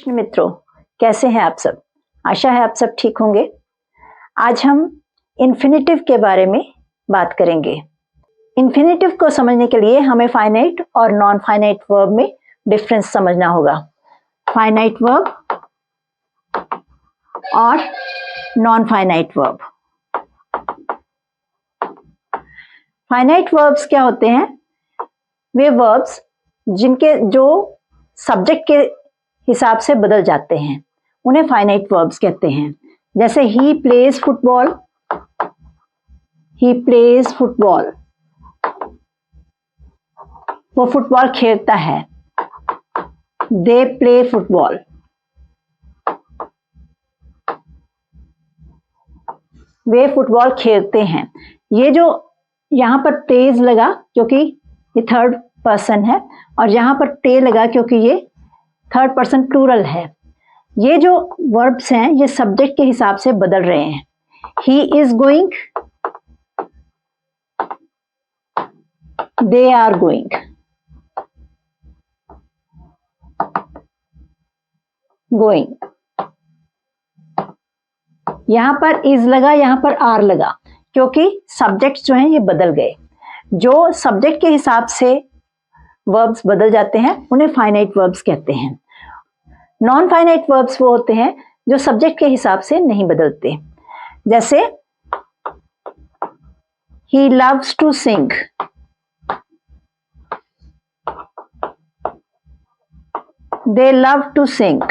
कृष्ण मित्रों, कैसे हैं आप सब। आशा है आप सब ठीक होंगे। आज हम इन्फिनेटिव के बारे में बात करेंगे। इन्फिनेटिव को समझने के लिए हमें फाइनाइट और नॉन फाइनाइट वर्ब में डिफरेंस समझना होगा। फाइनाइट वर्ब और non finite verb. Finite verbs क्या होते हैं? वे वर्ब्स जो सब्जेक्ट के हिसाब से बदल जाते हैं, उन्हें फाइनाइट वर्ब्स कहते हैं। जैसे he plays football, he plays football, वो फुटबॉल खेलता है। They play football, way football खेलते हैं। ये जो यहां पर प्लेज लगा क्योंकि ये थर्ड पर्सन है, और यहां पर प्ले लगा क्योंकि ये थर्ड पर्सन प्लूरल है। ये जो वर्ब्स हैं ये सब्जेक्ट के हिसाब से बदल रहे हैं। He is going, they are going. Going, यहां पर इज लगा, यहां पर आर लगा क्योंकि सब्जेक्ट जो हैं ये बदल गए। जो सब्जेक्ट के हिसाब से वर्ब्स बदल जाते हैं उन्हें फाइनाइट वर्ब्स कहते हैं। नॉन फाइनाइट वर्ब्स वो होते हैं जो सब्जेक्ट के हिसाब से नहीं बदलते। जैसे he loves to sing, they love to sing.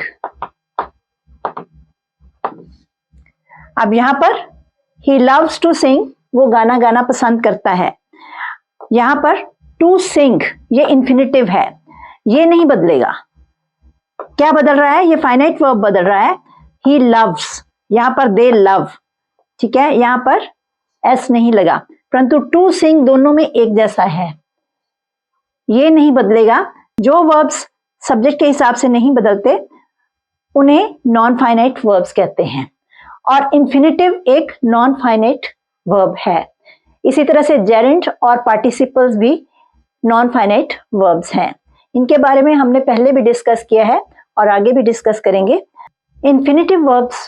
अब यहां पर ही लव्स टू सिंग, वो गाना गाना पसंद करता है। यहां पर टू सिंग ये इन्फिनेटिव है, ये नहीं बदलेगा। क्या बदल रहा है? ये फाइनाइट वर्ब बदल रहा है। ही लव्स, यहां पर दे लव, ठीक है, यहां पर एस नहीं लगा, परंतु टू सिंग दोनों में एक जैसा है, ये नहीं बदलेगा। जो वर्ब्स सब्जेक्ट के हिसाब से नहीं बदलते उन्हें नॉन फाइनाइट वर्ब्स कहते हैं। और इन्फिनेटिव एक नॉन फाइनाइट वर्ब है। इसी तरह से जेरेंट और पार्टिसिपल्स भी नॉन फाइनाइट वर्ब्स हैं। इनके बारे में हमने पहले भी डिस्कस किया है और आगे भी डिस्कस करेंगे। इन्फिनेटिव वर्ब्स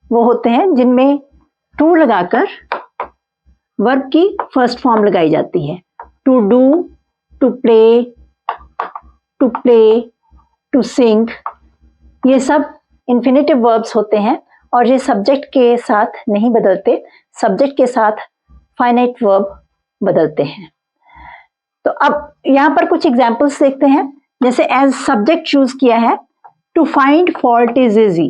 वो होते हैं जिनमें टू लगाकर वर्ब की फर्स्ट फॉर्म लगाई जाती है। To do, to play, to sing, ये सब इन्फिनेटिव वर्ब्स होते हैं और ये सब्जेक्ट के साथ नहीं बदलते। सब्जेक्ट के साथ फाइनाइट वर्ब बदलते हैं। तो अब यहां पर कुछ एग्जाम्पल्स देखते हैं। जैसे एज सब्जेक्ट चूज किया है, to find fault is easy,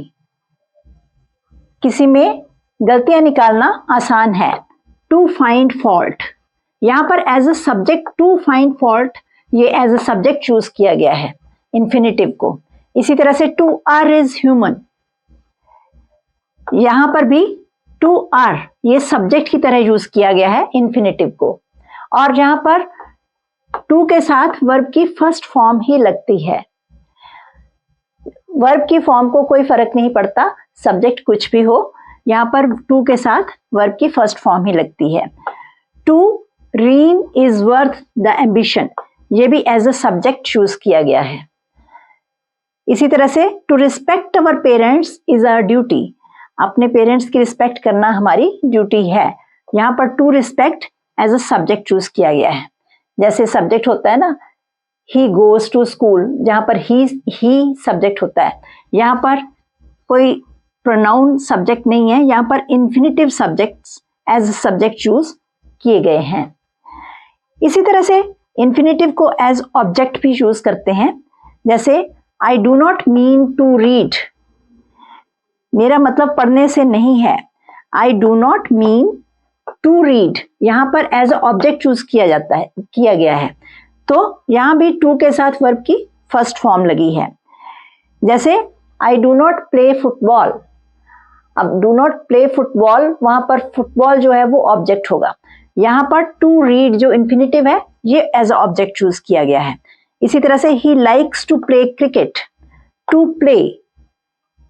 किसी में गलतियां निकालना आसान है। टू फाइंड फॉल्ट, यहां पर as a subject to find fault, ये एज अ सब्जेक्ट चूज किया गया है इन्फिनेटिव को। इसी तरह से टू आर इज ह्यूमन, यहां पर भी टू आर ये सब्जेक्ट की तरह यूज किया गया है इन्फिनेटिव को। और यहां पर टू के साथ वर्ब की फर्स्ट फॉर्म ही लगती है। वर्ब की फॉर्म को कोई फर्क नहीं पड़ता, सब्जेक्ट कुछ भी हो, यहां पर टू के साथ वर्ब की फर्स्ट फॉर्म ही लगती है। To reign is worth the ambition, ये भी एज अ सब्जेक्ट चूज किया गया है। इसी तरह से to respect our parents is our duty, अपने पेरेंट्स की रिस्पेक्ट करना हमारी ड्यूटी है। यहां पर to respect as a subject choose किया गया है। जैसे सब्जेक्ट होता है ना, ही गोज टू स्कूल, जहां पर ही सब्जेक्ट होता है, यहां पर कोई प्रोनाउन सब्जेक्ट नहीं है, यहां पर infinitive subjects as subject choose किए गए हैं। इसी तरह से इन्फिनेटिव को एज ऑब्जेक्ट भी यूज करते हैं। जैसे I do not mean to read, मेरा मतलब पढ़ने से नहीं है। I do not mean to read, यहां पर एज ऑब्जेक्ट चूज किया गया है, तो यहां भी टू के साथ वर्ब की फर्स्ट फॉर्म लगी है। जैसे I do not play football, अब डू नॉट प्ले फुटबॉल, वहां पर फुटबॉल जो है वो ऑब्जेक्ट होगा। यहां पर टू रीड जो इन्फिनेटिव है ये एज ऑब्जेक्ट चूज किया गया है। इसी तरह से he likes to play cricket, to play,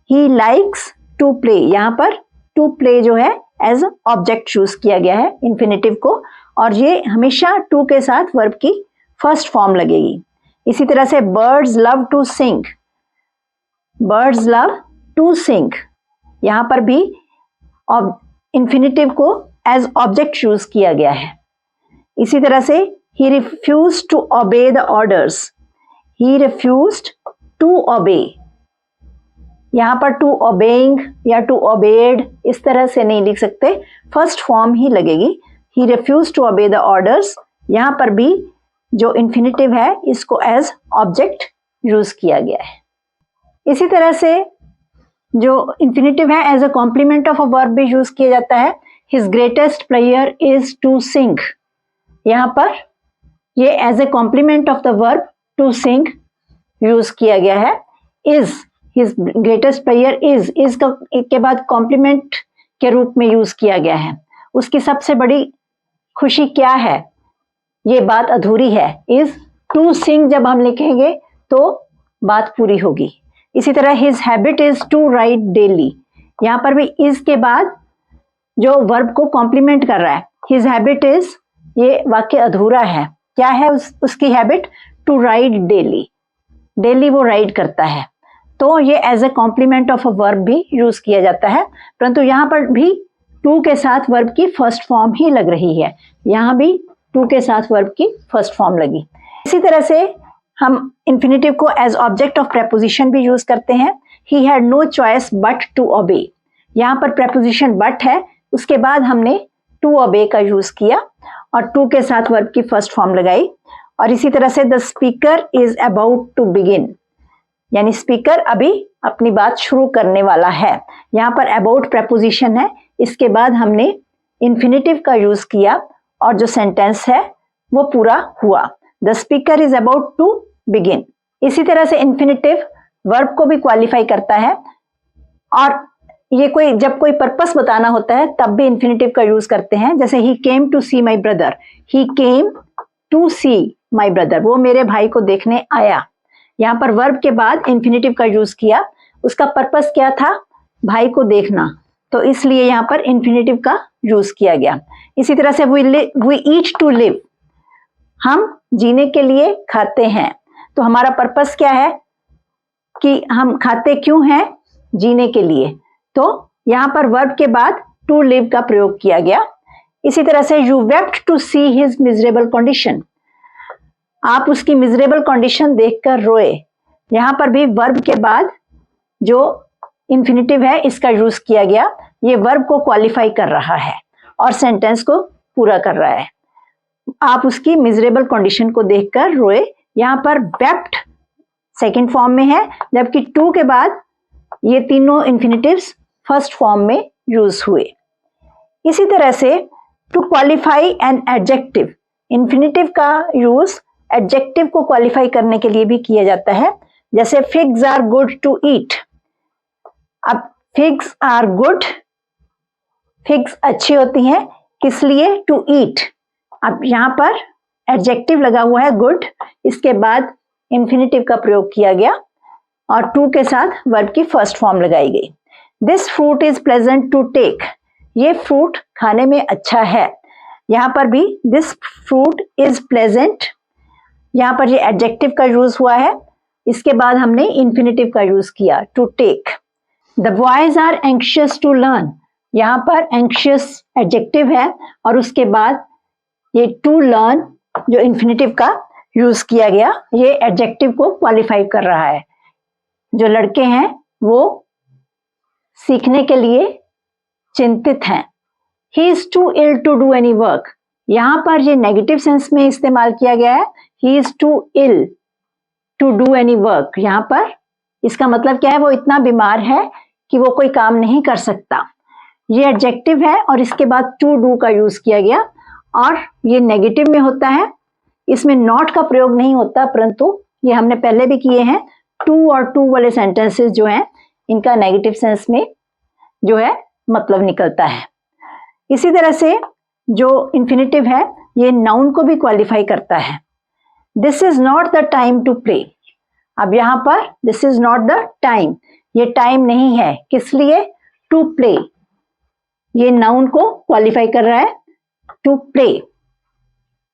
he likes to play, यहां पर टू प्ले जो है एज ऑब्जेक्ट चूज किया गया है इन्फिनेटिव को, और ये हमेशा टू के साथ वर्ब की फर्स्ट फॉर्म लगेगी। इसी तरह से birds love to sing, birds love to sing, यहाँ पर भी इन्फिनेटिव को एज ऑब्जेक्ट यूज किया गया है। इसी तरह से he refused to obey the orders, he refused to obey, यहाँ पर to obeying या to obeyed इस तरह से नहीं लिख सकते, फर्स्ट फॉर्म ही लगेगी। he refused to obey the orders, यहाँ पर भी जो इन्फिनेटिव है इसको एज ऑब्जेक्ट यूज किया गया है। इसी तरह से जो इन्फिनेटिव है as a complement of a verb भी यूज किया जाता है। His greatest player is to sing, यहाँ पर ये as a complement of the verb to sing use किया गया है। Is, his greatest player is का के बाद कॉम्प्लीमेंट के रूप में यूज किया गया है। उसकी सबसे बड़ी खुशी क्या है, ये बात अधूरी है। इज टू सिंग जब हम लिखेंगे तो बात पूरी होगी। इसी तरह his habit is to write daily, यहाँ पर भी इज के बाद जो वर्ब को कॉम्प्लीमेंट कर रहा है, हिज हैबिट इज, ये वाक्य अधूरा है। क्या है उसकी habit, to write daily, daily वो राइड करता है। तो ये as a complement of a verb भी यूज किया जाता है, परंतु यहाँ पर भी टू के साथ वर्ब की फर्स्ट फॉर्म ही लग रही है। यहाँ भी टू के साथ वर्ब की फर्स्ट फॉर्म लगी। इसी तरह से हम इन्फिनेटिव को एज ऑब्जेक्ट ऑफ प्रेपोजिशन भी यूज करते हैं। He had no choice but to obey, यहाँ पर प्रेपोजिशन बट है, उसके बाद हमने टू ओबे का यूज किया और टू के साथ वर्ब की फर्स्ट फॉर्म लगाई। और इसी तरह से the speaker is about to begin, यानी स्पीकर अभी अपनी बात शुरू करने वाला है। यहाँ पर अबाउट प्रेपोजिशन है, इसके बाद हमने इन्फिनेटिव का यूज किया और जो सेंटेंस है वो पूरा हुआ। The speaker is about to begin. इसी तरह से इन्फिनेटिव वर्ब को भी क्वालिफाई करता है और ये कोई जब कोई पर्पस बताना होता है तब भी इन्फिनेटिव का यूज करते हैं। जैसे ही came to see my brother, he came to see my brother, वो मेरे भाई को देखने आया। यहाँ पर वर्ब के बाद इन्फिनेटिव का यूज किया, उसका पर्पस क्या था, भाई को देखना, तो इसलिए यहाँ पर इन्फिनेटिव का यूज किया गया। इसी तरह से वी ईट टू लिव, हम जीने के लिए खाते हैं, तो हमारा पर्पस क्या है कि हम खाते क्यों हैं, जीने के लिए, तो यहाँ पर वर्ब के बाद टू लिव का प्रयोग किया गया। इसी तरह से you wept to see his miserable condition, आप उसकी मिजरेबल कंडीशन देखकर रोए। यहाँ पर भी वर्ब के बाद जो इन्फिनेटिव है इसका यूज किया गया, ये वर्ब को क्वालिफाई कर रहा है और सेंटेंस को पूरा कर रहा है। आप उसकी मिजरेबल कंडीशन को देखकर रोए, यहाँ पर वेप्ट सेकंड फॉर्म में है, जबकि टू के बाद ये तीनों इन्फिनेटिव्स फर्स्ट फॉर्म में यूज हुए। इसी तरह से to qualify an adjective, infinitive का यूज एडजेक्टिव को क्वालिफाई करने के लिए भी किया जाता है। जैसे figs are good to eat, अब फिग्स आर गुड, फिग्स अच्छी होती हैं, किस लिए, टू ईट। अब यहाँ पर एडजेक्टिव लगा हुआ है गुड, इसके बाद इन्फिनेटिव का प्रयोग किया गया और टू के साथ वर्ब की फर्स्ट फॉर्म लगाई गई। This fruit is pleasant to take, ये फ्रूट खाने में अच्छा है। यहाँ पर भी दिस फ्रूट इज प्लेजेंट, यहाँ पर ये एडजेक्टिव का यूज हुआ है, इसके बाद हमने इन्फिनेटिव का यूज किया to take. The boys are anxious to learn, यहाँ पर एंक्शियस एडजेक्टिव है और उसके बाद ये टू लर्न जो इन्फिनेटिव का यूज किया गया, ये एडजेक्टिव को क्वालिफाई कर रहा है। जो लड़के हैं वो सीखने के लिए चिंतित हैं। He is too ill to do any work, यहाँ पर ये नेगेटिव सेंस में इस्तेमाल किया गया है। He is too ill to do any work, यहाँ पर इसका मतलब क्या है, वो इतना बीमार है कि वो कोई काम नहीं कर सकता। ये एडजेक्टिव है और इसके बाद टू डू का यूज किया गया और ये नेगेटिव में होता है, इसमें नॉट का प्रयोग नहीं होता, परंतु ये हमने पहले भी किए हैं। टू और टू वाले सेंटेंसेस जो हैं इनका नेगेटिव सेंस में जो है मतलब निकलता है। इसी तरह से जो इन्फिनेटिव है ये नाउन को भी क्वालिफाई करता है। This is not the time to play, अब यहाँ पर this is not the time, ये टाइम नहीं है, किस लिए, टू प्ले, ये नाउन को क्वालिफाई कर रहा है, टू प्ले,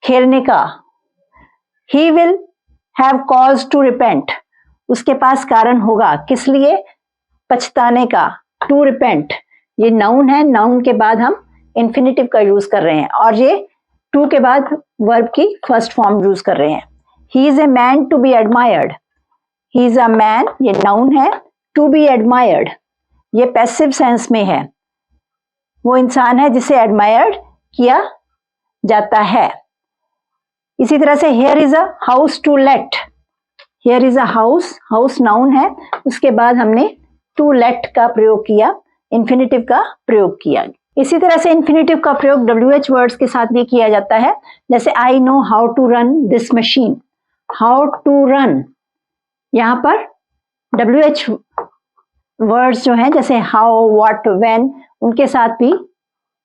खेलने का। He will have cause to repent, उसके पास कारण होगा, किस लिए? पछताने का, टू रिपेंट। ये नाउन है, नाउन के बाद हम इन्फिनेटिव का यूज कर रहे हैं और ये टू के बाद वर्ब की फर्स्ट फॉर्म यूज कर रहे हैं। He is a man to be admired, he is a man, ये नाउन है, टू बी एडमायर्ड ये पैसिव सेंस में है, वो इंसान है जिसे एडमायर्ड किया जाता है। इसी तरह से here is a house to let, here is a house, house noun है, उसके बाद हमने टू लेट का प्रयोग किया, इन्फिनेटिव का प्रयोग किया। इसी तरह से इन्फिनेटिव का प्रयोग WH वर्ड्स के साथ भी किया जाता है, जैसे I know how to run this machine, how to run, यहाँ पर WH वर्ड्स जो हैं जैसे हाउ, व्हाट, व्हेन, उनके साथ भी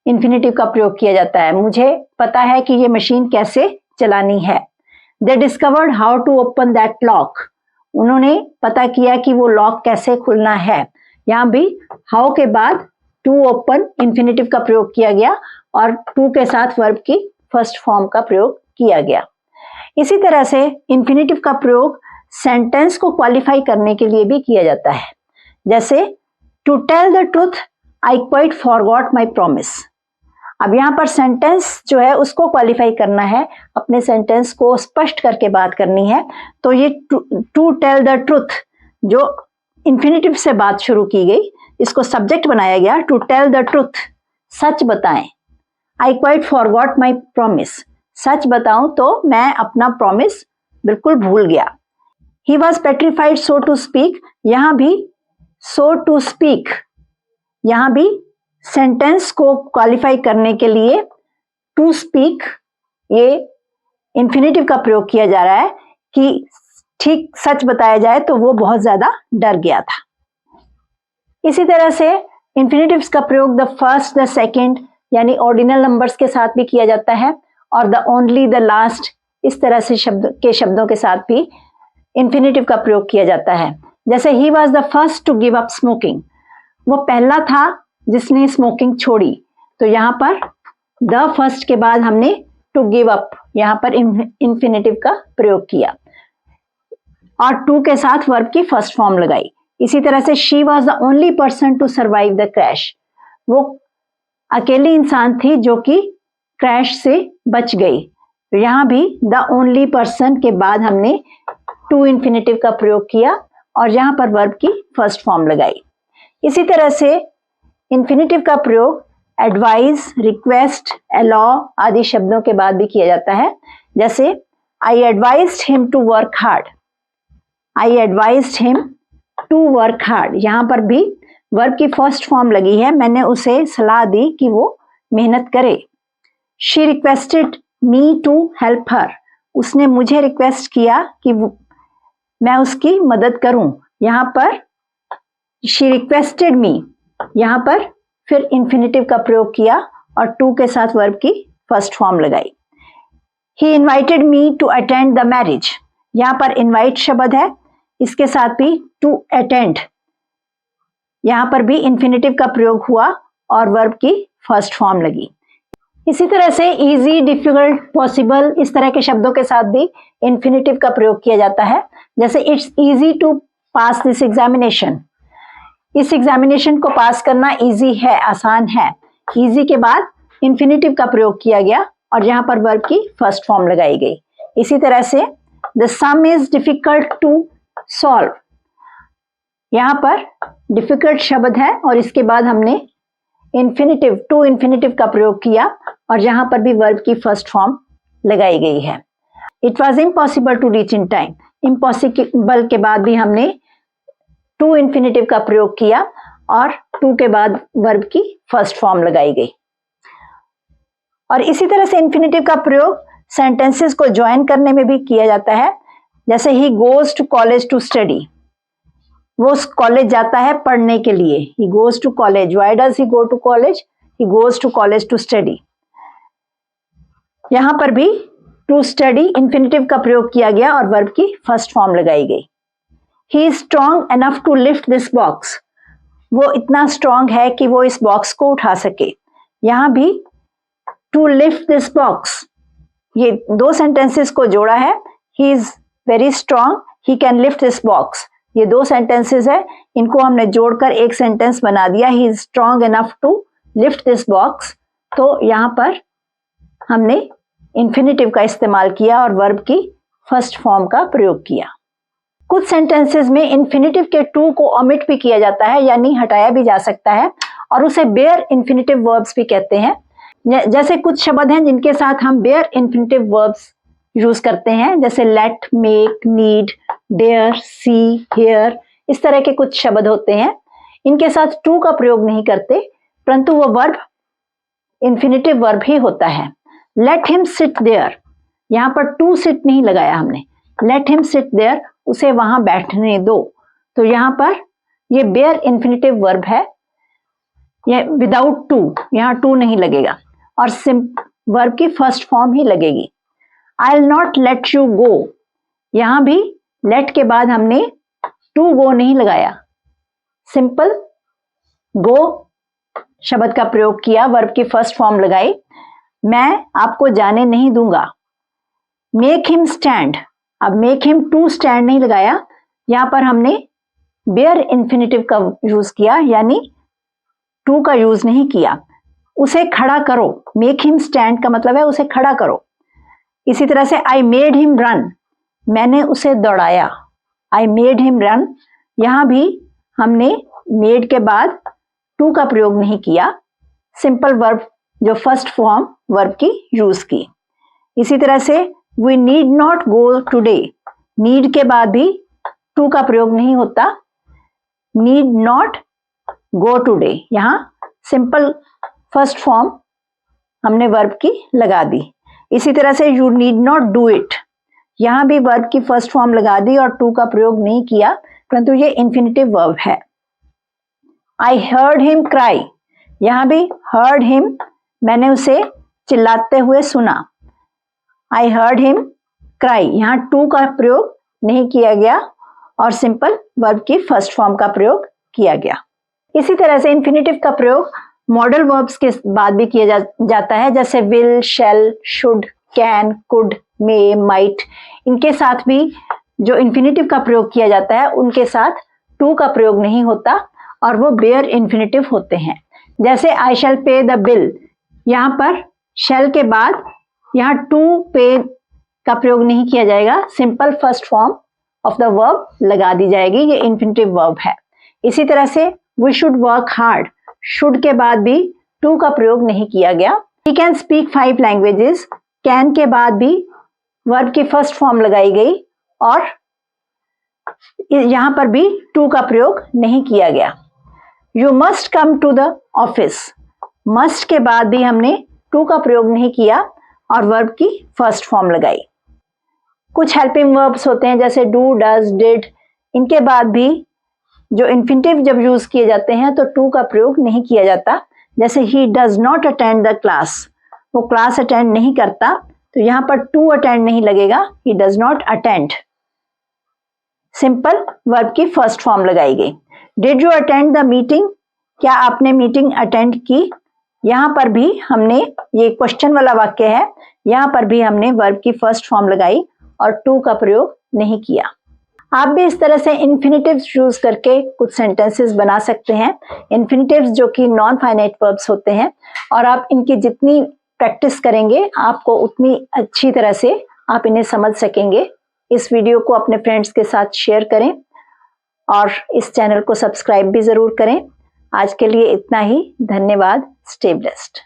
इन्फिनेटिव का प्रयोग किया जाता है। मुझे पता है कि ये मशीन कैसे चलानी है। They discovered how to open that lock, उन्होंने पता किया कि वो लॉक कैसे खुलना है। यहाँ भी हाउ के बाद टू ओपन इन्फिनेटिव का प्रयोग किया गया और टू के साथ वर्ब की फर्स्ट फॉर्म का प्रयोग किया गया। इसी तरह से इन्फिनेटिव का प्रयोग सेंटेंस को क्वालिफाई करने के लिए भी किया जाता है, जैसे to tell the truth I quite forgot my promise. अब यहाँ पर सेंटेंस जो है उसको क्वालिफाई करना है, अपने सेंटेंस को स्पष्ट करके बात करनी है। तो ये टू टेल द ट्रूथ जो इन्फिनेटिव से बात शुरू की गई, इसको सब्जेक्ट बनाया गया, टू टेल द ट्रूथ, सच बताएं। I quite forgot my promise, सच बताऊं तो मैं अपना प्रॉमिस बिल्कुल भूल गया। He was petrified so to speak, यहां भी सो टू स्पीक, यहां भी सेंटेंस को क्वालिफाई करने के लिए टू स्पीक ये इन्फिनेटिव का प्रयोग किया जा रहा है कि ठीक सच बताया जाए तो वो बहुत ज्यादा डर गया था। इसी तरह से इन्फिनेटिव्स का प्रयोग द फर्स्ट, द सेकंड यानी ऑर्डिनल नंबर्स के साथ भी किया जाता है और द ओनली, द लास्ट, इस तरह से शब्दों के साथ भी इन्फिनेटिव का प्रयोग किया जाता है। जैसे he was the first to give up smoking, वो पहला था जिसने स्मोकिंग छोड़ी, तो यहाँ पर द फर्स्ट के बाद हमने टू गिव अप यहाँ पर इन्फिनेटिव का प्रयोग किया और टू के साथ वर्ब की फर्स्ट फॉर्म लगाई। इसी तरह से she was the only person to survive the crash, वो अकेली इंसान थी जो कि क्रैश से बच गई। तो यहाँ भी द ओनली पर्सन के बाद हमने टू इन्फिनेटिव का प्रयोग किया और यहाँ पर वर्ब की फर्स्ट फॉर्म लगाई। इसी तरह से इन्फिनेटिव का प्रयोग एडवाइज, रिक्वेस्ट, अलाउ आदि शब्दों के बाद भी किया जाता है, जैसे I advised him to work hard, I advised him to work hard, यहाँ पर भी वर्ब की फर्स्ट फॉर्म लगी है, मैंने उसे सलाह दी कि वो मेहनत करे। She requested me to help her, उसने मुझे रिक्वेस्ट किया कि मैं उसकी मदद करूं, यहाँ पर शी रिक्वेस्टेड मी, यहाँ पर फिर इन्फिनेटिव का प्रयोग किया और टू के साथ वर्ब की फर्स्ट फॉर्म लगाई। He invited me to attend the marriage, यहाँ पर इन्वाइट शब्द है, इसके साथ भी टू अटेंड, यहाँ पर भी इन्फिनेटिव का प्रयोग हुआ और वर्ब की फर्स्ट फॉर्म लगी। इसी तरह से इजी, डिफिकल्ट, पॉसिबल, इस तरह के शब्दों के साथ भी इन्फिनेटिव का प्रयोग किया जाता है, जैसे it's easy to pass this examination, इस एग्जामिनेशन को पास करना इजी है, आसान है। इजी के बाद इन्फिनेटिव का प्रयोग किया गया और यहाँ पर वर्ब की फर्स्ट फॉर्म लगाई गई। इसी तरह से the sum is difficult to solve, यहाँ पर डिफिकल्ट शब्द है और इसके बाद हमने इन्फिनेटिव, टू इन्फिनेटिव का प्रयोग किया और यहाँ पर भी वर्ब की फर्स्ट फॉर्म लगाई गई है। It was impossible to reach in time, impossible के बाद भी हमने टू इन्फिनेटिव का प्रयोग किया और टू के बाद वर्ब की फर्स्ट फॉर्म लगाई गई। और इसी तरह से इन्फिनेटिव का प्रयोग सेंटेंसेस को ज्वाइन करने में भी किया जाता है, जैसे he goes to college to study, वो कॉलेज जाता है पढ़ने के लिए, he goes to college, why does he go to college, he goes to college to study. यहां पर भी टू स्टडी इन्फिनेटिव का प्रयोग किया गया और वर्ब की फर्स्ट फॉर्म लगाई गई। He is strong enough to lift this box, वो इतना स्ट्रॉन्ग है कि वो इस बॉक्स को उठा सके। यहां भी टू लिफ्ट दिस बॉक्स, ये दो सेंटेंसेस को जोड़ा है, he is very strong, he can lift this box, ये 2 सेंटेंसेस है, इनको हमने जोड़कर एक सेंटेंस बना दिया, he is strong enough to lift this box. तो यहाँ पर हमने इंफिनिटिव का इस्तेमाल किया और वर्ब की फर्स्ट फॉर्म का प्रयोग किया। कुछ सेंटेंसेस में इंफिनिटिव के टू को ओमिट भी किया जाता है, यानी हटाया भी जा सकता है, और उसे बेयर इंफिनिटिव वर्ब्स भी कहते हैं। जैसे कुछ शब्द हैं जिनके साथ हम बेयर इंफिनिटिव वर्ब्स यूज करते हैं, जैसे let, make, need, dare, see, hear, इस तरह के कुछ शब्द होते हैं। इनके साथ टू का प्रयोग नहीं करते, परंतु वो वर्ब इंफिनिटिव वर्ब ही होता है। लेट हिम सिट देयर, यहाँ पर टू सिट नहीं लगाया हमने, लेट हिम सिट देयर, उसे वहां बैठने दो। तो यहाँ पर ये बेयर इंफिनिटिव वर्ब है, ये विदाउट टू, यहाँ टू नहीं लगेगा और वर्ब की फर्स्ट फॉर्म ही लगेगी। I will not let you go, यहां भी लेट के बाद हमने टू गो नहीं लगाया, सिंपल गो शब्द का प्रयोग किया, वर्ब की फर्स्ट फॉर्म लगाई, मैं आपको जाने नहीं दूंगा। मेक हिम स्टैंड, अब मेक हिम टू स्टैंड नहीं लगाया, यहां पर हमने बेयर इंफिनिटिव का यूज किया, यानी टू का यूज नहीं किया। उसे खड़ा करो, मेक हिम स्टैंड का मतलब है उसे खड़ा करो। इसी तरह से आई मेड हिम रन, मैंने उसे दौड़ाया, आई मेड हिम रन, यहां भी हमने मेड के बाद टू का प्रयोग नहीं किया, सिंपल वर्ब जो फर्स्ट फॉर्म वर्ब की यूज की। इसी तरह से we need not go today, need के बाद भी टू का प्रयोग नहीं होता, नीड नॉट गो टुडे, यहां सिंपल फर्स्ट फॉर्म हमने वर्ब की लगा दी। इसी तरह से you need not do it, यहां भी वर्ब की फर्स्ट फॉर्म लगा दी और टू का प्रयोग नहीं किया, परंतु ये इंफिनिटिव वर्ब है। आई हर्ड हिम क्राई, यहां भी हर्ड हिम, मैंने उसे चिल्लाते हुए सुना, आई हर्ड हिम क्राई, यहां टू का प्रयोग नहीं किया गया और सिंपल वर्ब की फर्स्ट फॉर्म का प्रयोग किया गया। इसी तरह से इंफिनिटिव का प्रयोग मॉडल वर्ब्स के बाद भी किया जाता है, जैसे will, shall, should, can, could, may, might, इनके साथ भी जो इंफिनिटिव का प्रयोग किया जाता है उनके साथ टू का प्रयोग नहीं होता और वो बेयर इंफिनिटिव होते हैं। जैसे आई शैल पे द बिल, यहाँ पर शैल के बाद यहाँ टू पे का प्रयोग नहीं किया जाएगा, simple first form of the verb लगा दी जाएगी, ये इंफिनिटिव वर्ब है। इसी तरह से we should work hard, should के बाद भी टू का प्रयोग नहीं किया गया। He can speak 5 languages, can के बाद भी वर्ब की फर्स्ट फॉर्म लगाई गई और यहां पर भी टू का प्रयोग नहीं किया गया। You must come to the office, must के बाद भी हमने टू का प्रयोग नहीं किया और वर्ब की फर्स्ट फॉर्म लगाई। कुछ हेल्पिंग वर्ब्स होते हैं जैसे डू, डज, डिड, इनके बाद भी जो इन्फिनिटिव जब यूज किए जाते हैं तो टू का प्रयोग नहीं किया जाता, जैसे he does not attend the class, वो क्लास अटेंड नहीं करता, तो यहाँ पर टू अटेंड नहीं लगेगा, he does not attend, simple verb की फर्स्ट फॉर्म लगाई गई। Did you attend the meeting, क्या आपने मीटिंग अटेंड की, यहाँ पर भी हमने, ये क्वेश्चन वाला वाक्य है, यहाँ पर भी हमने वर्ब की फर्स्ट फॉर्म लगाई और टू का प्रयोग नहीं किया। आप भी इस तरह से इन्फिनिटिव्स यूज करके कुछ सेंटेंसेस बना सकते हैं, इन्फिनिटिव्स जो कि नॉन फाइनाइट वर्ब्स होते हैं, और आप इनकी जितनी प्रैक्टिस करेंगे आपको उतनी अच्छी तरह से आप इन्हें समझ सकेंगे। इस वीडियो को अपने फ्रेंड्स के साथ शेयर करें और इस चैनल को सब्सक्राइब भी जरूर करें। आज के लिए इतना ही, धन्यवाद, स्टे ब्लेस्ड।